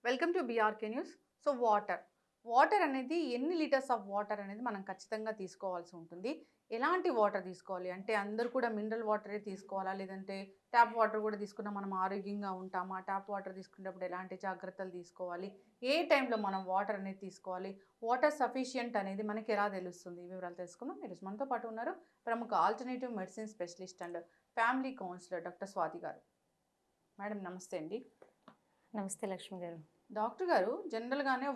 Welcome to BRK news. So water అనేది ఎన్ని litres of water అనేది మనం ఖచ్చితంగా తీసుకోవాల్సి ఉంటుంది. ఎలాంటి వాటర్ తీసుకోవాలి అంటే అందరూ కూడా మినరల్ వాటరే తీసుకోవాలా? లేదంటే ట్యాప్ వాటర్ కూడా తీసుకున్నా మనం ఆరోగ్యంగా ఉంటామా? ట్యాప్ వాటర్ తీసుకునేటప్పుడు ఎలాంటి జాగ్రత్తలు తీసుకోవాలి? ఏ టైంలో మనం వాటర్ అనేది తీసుకోవాలి? వాటర్ సఫిషియంట్ అనేది మనకి ఎలా తెలుస్తుంది? ఈ వివరాలు తెలుసుకుందాం. ఈరోజు మనతో పాటు ఉన్నారు ప్రముఖ alternative medicine specialist and family counsellor doctor Swathi గారు. మేడం నమస్తే అండి. నమస్తే లక్ష్మి గారు. డాక్టర్ గారు జనరల్‌గానే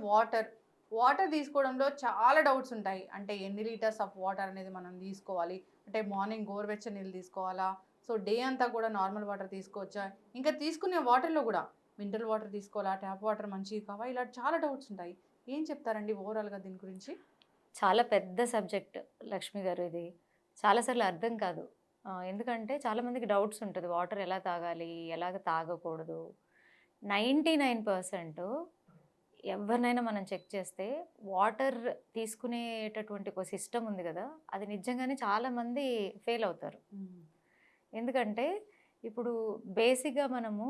వాటర్ తీసుకోవడంలో చాలా డౌట్స్ ఉంటాయి. అంటే ఎన్ని లీటర్స్ ఆఫ్ వాటర్ అనేది మనం తీసుకోవాలి? అంటే మార్నింగ్ గోరువెచ్చని నీళ్ళు తీసుకోవాలా? సో, డే అంతా కూడా నార్మల్ వాటర్ తీసుకోవచ్చా? ఇంకా తీసుకునే వాటర్‌లో కూడా మినరల్ వాటర్ తీసుకోవాలా? ట్యాప్ వాటర్ మంచివి కావా? ఇలా చాలా డౌట్స్ ఉంటాయి. ఏం చెప్తారండి ఓవరాల్‌గా దీని గురించి? చాలా పెద్ద సబ్జెక్ట్ లక్ష్మి గారు ఇది. చాలా సార్లు అర్థం కాదు. ఎందుకంటే చాలామందికి డౌట్స్ ఉంటది. వాటర్ ఎలా తాగాలి? ఎలాగ తాగకూడదు? 99% ఎవరినైనా మనం చెక్ చేస్తే వాటర్ తీసుకునేటటువంటి ఒక సిస్టమ్ ఉంది గదా! అది నిజంగానే చాలామంది ఫెయిల్ అవుతారు. ఎందుకంటే ఇప్పుడు బేసిక్‌గా మనము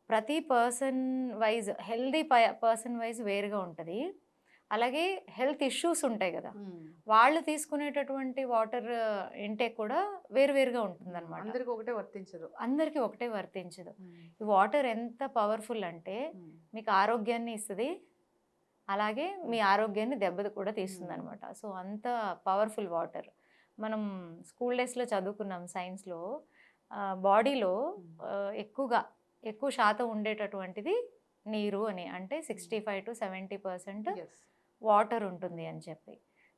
ప్రతి పర్సన్ పర్సన్ వైస్ వేరుగా ఉంటది. అలాగే హెల్త్ ఇష్యూస్ ఉంటాయి గదా! హ్మ్. వాళ్ళు తీసుకునేటటువంటి వాటర్ ఇంటేక్ కూడా వేరు వేరుగా ఉంటుందనమాట. అందరికి ఒకటే వర్తించదు. అందరికీ ఒకటే వర్తించదు. హ్మ్. ఈ వాటర్ ఎంత పవర్‌ఫుల్ అంటే హ్మ్. మీకు ఆరోగ్యాన్ని ఇస్తది. అలాగే మీ ఆరోగ్యాన్ని దెబ్బ కూడా తీస్తుందనమాట. సో, అంత పవర్‌ఫుల్ వాటర్. మనం స్కూల్ డేస్‌లో చదువుకున్నాం సైన్స్‌లో బాడీలో ఎక్కువగా ఎక్కువ శాతం ఉండేటటువంటిది నీరు అని. అంటే 65-70% యెస్. వాటర్ ఉంటుంది అని చెప్పి.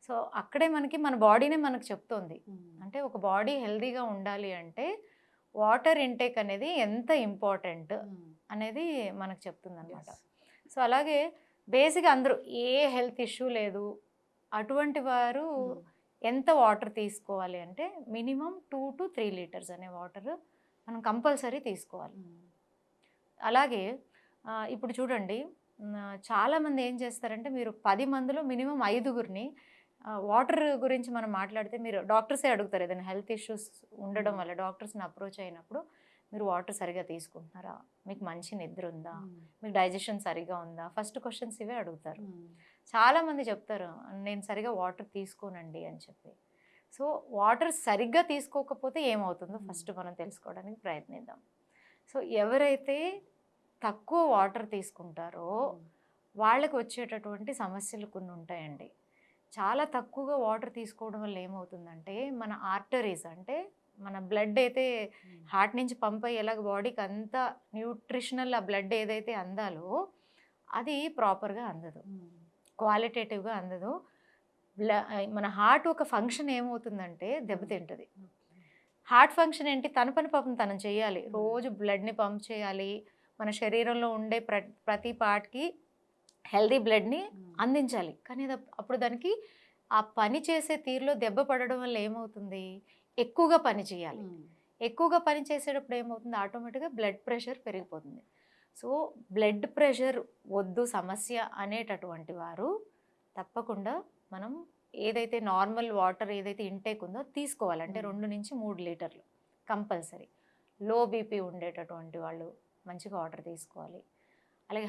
సో, అక్కడే మన బాడీనే మనకు చెప్తోంది. అంటే ఒక బాడీ హెల్తీగా ఉండాలి అంటే వాటర్ ఇంటేక్ అనేది ఎంత ఇంపార్టెంట్ అనేది మనకు చెప్తుందనమాట. యెస్. సో, అలాగే బేసిక్‌గా అందరూ ఏ హెల్త్ ఇష్యూ లేదు. అటువంటి వారు ఎంత వాటర్ తీసుకోవాలి అంటే మినిమమ్ 2-3 లీటర్స్ అనే వాటర్ మనం కంపల్సరీ తీసుకోవాలి. అలాగే ఇప్పుడు చూడండి చాలామంది ఏం చేస్తారంటే మీరు 10 మందిలో మినిమమ్ 5గురిని వాటర్ గురించి మనం మాట్లాడితే మీరు డాక్టర్సే అడుగుతారు. ఏదైనా హెల్త్ ఇష్యూస్ ఉండడం వల్ల డాక్టర్స్‌ని అప్రోచ్ అయినప్పుడు మీరు వాటర్ సరిగ్గా తీసుకుంటున్నారా? మీకు మంచి నిద్ర ఉందా? మీకు డైజెషన్ సరిగ్గా ఉందా? ఫస్ట్ క్వెషన్స్ ఇవే అడుగుతారు. చాలామంది చెప్తారు నేను సరిగ్గా వాటర్ తీసుకోనండి అని చెప్పి. సో, వాటర్ సరిగ్గా తీసుకోకపోతే ఏమవుతుందో ఫస్ట్ మనం తెలుసుకోవడానికి ప్రయత్నిద్దాం. సో, ఎవరైతే తక్కువ వాటర్ తీసుకుంటారో వాళ్ళకి వచ్చేటటువంటి సమస్యలు కొన్ని ఉంటాయండి. చాలా తక్కువగా వాటర్ తీసుకోవడం వల్ల ఏమవుతుందంటే మన ఆర్టరీస్ అంటే మన బ్లడ్ అయితే హార్ట్ నుంచి పంప్ అయ్యి ఎలాగ బాడీకి అంతా న్యూట్రిషనల్ ఆ బ్లడ్ ఏదైతే అందాలో అది ప్రాపర్‌గా అందదు. క్వాలిటేటివ్‌గా అందదు. మన హార్ట్ ఒక ఫంక్షన్ ఏమవుతుందంటే దెబ్బతింటది. హార్ట్ ఫంక్షన్ ఏంటి? తన పని పాపం తను చేయాలి. రోజు బ్లడ్‌ని పంప్ చేయాలి. మన శరీరంలో ఉండే ప్రతి పార్ట్‌కి హెల్తీ బ్లడ్‌ని అందించాలి. కానీ అప్పుడు దానికి ఆ పని చేసే తీరులో దెబ్బ పడడం వల్ల ఏమవుతుంది? ఎక్కువగా పని చేయాలి. ఎక్కువగా పని చేసేటప్పుడు ఏమవుతుంది? ఆటోమేటిక్‌గా బ్లడ్ ప్రెషర్ పెరిగిపోతుంది. సో, బ్లడ్ ప్రెషర్ వద్దు సమస్య అనేటటువంటి వారు తప్పకుండా మనం ఏదైతే నార్మల్ వాటర్ ఏదైతే ఇంటేక్ ఉందో తీసుకోవాలి. అంటే 2-3 లీటర్లు కంపల్సరీ. లో బీపీ ఉండేటటువంటి వాళ్ళు మంచిగా వాటర్ తీసుకోవాలి. అలాగే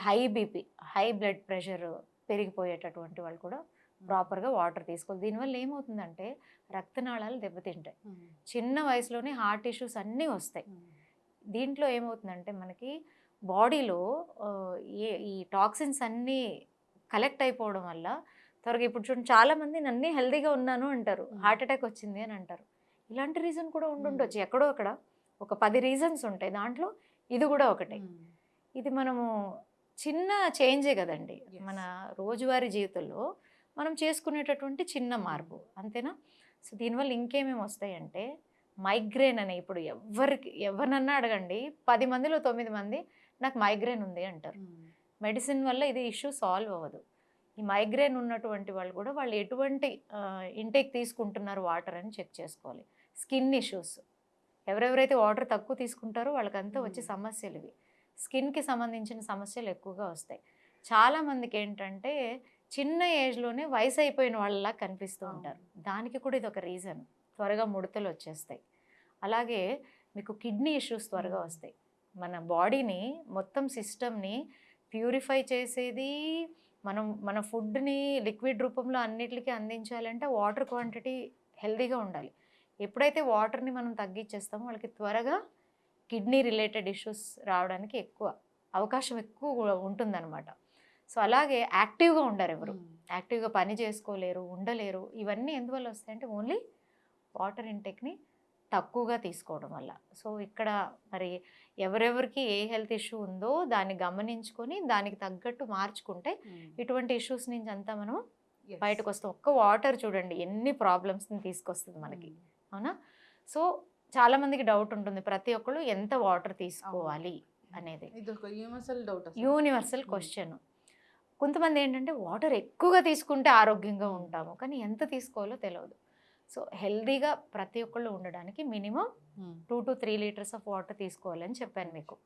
హై బ్లడ్ ప్రెషర్ పెరిగిపోయేటటువంటి వాళ్ళు కూడా ప్రాపర్‌గా వాటర్ తీసుకోవాలి. దీనివల్ల ఏమవుతుందంటే రక్తనాళాలు దెబ్బతింటాయి. చిన్న వయసులోనే హార్ట్ ఇష్యూస్ అన్నీ వస్తాయి. దీంట్లో ఏమవుతుందంటే మనకి బాడీలో ఈ టాక్సిన్స్ అన్నీ కలెక్ట్ అయిపోవడం వల్ల త్వరగా ఇప్పుడు చూడండి చాలామంది నన్నే హెల్తీగా ఉన్నాను అంటారు. హార్ట్ అటాక్ వచ్చింది అని అంటారు. ఇలాంటి రీజన్ కూడా ఉండుండొచ్చు. ఎక్కడో అక్కడ ఒక 10 రీజన్స్ ఉంటాయి. దాంట్లో ఇది కూడా ఒకటే. ఇది మనము చిన్న చేంజే కదండి. మన రోజువారీ జీవితంలో మనం చేసుకునేటటువంటి చిన్న మార్పు అంతేనా? సో, దీనివల్ల ఇంకేమేమి వస్తాయంటే మైగ్రేన్ అనే ఇప్పుడు ఎవరినన్నా అడగండి 10 మందిలో 9 మంది నాకు మైగ్రేన్ ఉంది అంటారు. మెడిసిన్ వల్ల ఇది ఇష్యూ సాల్వ్ అవ్వదు. ఈ మైగ్రేన్ ఉన్నటువంటి వాళ్ళు కూడా వాళ్ళు ఎటువంటి ఇంటేక్ తీసుకుంటున్నారు వాటర్ అని చెక్ చేసుకోవాలి. స్కిన్ ఇష్యూస్ ఎవరెవరైతే వాటర్ తక్కువ తీసుకుంటారో వాళ్ళకంతా వచ్చే సమస్యలు ఇవి. స్కిన్‌కి సంబంధించిన సమస్యలు ఎక్కువగా వస్తాయి. చాలామందికి ఏంటంటే చిన్న ఏజ్‌లోనే వయసు అయిపోయిన వాళ్ళలా కనిపిస్తూ ఉంటారు. దానికి కూడా ఇది ఒక రీజన్. త్వరగా ముడతలు వచ్చేస్తాయి. అలాగే మీకు కిడ్నీ ఇష్యూస్ త్వరగా వస్తాయి. మన బాడీని మొత్తం సిస్టమ్‌ని ప్యూరిఫై చేసేది మన ఫుడ్ని లిక్విడ్ రూపంలో అన్నిటికీ అందించాలంటే వాటర్ క్వాంటిటీ హెల్దీగా ఉండాలి. ఎప్పుడైతే వాటర్ని మనం తగ్గించేస్తామో వాళ్ళకి త్వరగా కిడ్నీ రిలేటెడ్ ఇష్యూస్ రావడానికి అవకాశం ఎక్కువ ఉంటుందన్నమాట. సో అలాగే యాక్టివ్గా ఉండరు ఎవరు, యాక్టివ్గా పని చేసుకోలేరు, ఉండలేరు. ఇవన్నీ ఎందువల్ల వస్తాయంటే ఓన్లీ వాటర్ ఇంటేక్ని తక్కువగా తీసుకోవడం వల్ల. సో ఇక్కడ మరి ఎవరెవరికి ఏ హెల్త్ ఇష్యూ ఉందో దాన్ని గమనించుకొని దానికి తగ్గట్టు మార్చుకుంటే ఇటువంటి ఇష్యూస్ నుంచి అంతా మనం బయటకు వస్తాం. ఒక్క వాటర్ చూడండి ఎన్ని ప్రాబ్లమ్స్ని తీసుకొస్తుంది మనకి, అవునా? సో చాలా మందికి డౌట్ ఉంటుంది, ప్రతి ఒక్కళ్ళు ఎంత వాటర్ తీసుకోవాలి అనేది. ఇది ఒక యూనివర్సల్ డౌట్, యూనివర్సల్ క్వశ్చన్. కొంతమంది ఏంటంటే వాటర్ ఎక్కువగా తీసుకుంటే ఆరోగ్యంగా ఉంటాము, కానీ ఎంత తీసుకోవాలో తెలియదు. సో హెల్దీగా ప్రతి ఒక్కళ్ళు ఉండడానికి minimum 2 to 3 litres of water తీసుకోవాలని చెప్పాను మీకు.